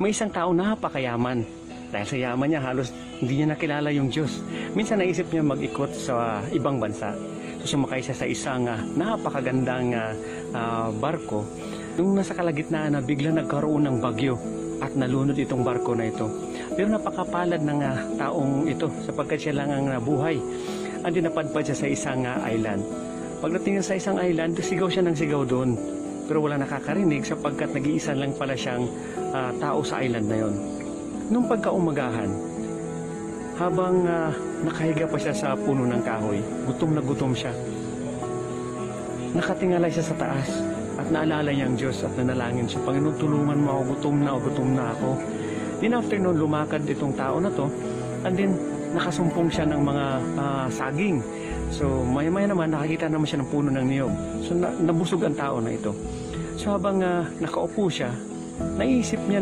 May isang tao napakayaman. Dahil sa yaman niya, halos hindi niya nakilala yung Diyos. Minsan naisip niya mag-ikot sa ibang bansa. So sumakay siya sa isang napakagandang barko. Nung nasa kalagitnaan na bigla nagkaroon ng bagyo at nalunod itong barko na ito. Pero napakapalad ng taong ito sapagkat siya lang ang nabuhay. Andi napadpad siya sa isang island. Pagdating niya sa isang island, sigaw siya ng sigaw doon. Pero wala nakakarinig sapagkat nag-iisa lang pala siyang tao sa island na yon. Nung pagkaumagahan, habang nakahiga pa siya sa puno ng kahoy, gutom na gutom siya. Nakatingala siya sa taas at naalala niya ang Diyos at nanalangin siya, Panginoon, tulungan mo ako, gutom na ako. Then after noon, lumakad itong tao na to, and then nakasumpong siya ng mga saging. So maya-maya naman, nakakita naman siya ng puno ng niyog. So nabusog ang tao na ito. So habang nakaupo siya, naisip niya na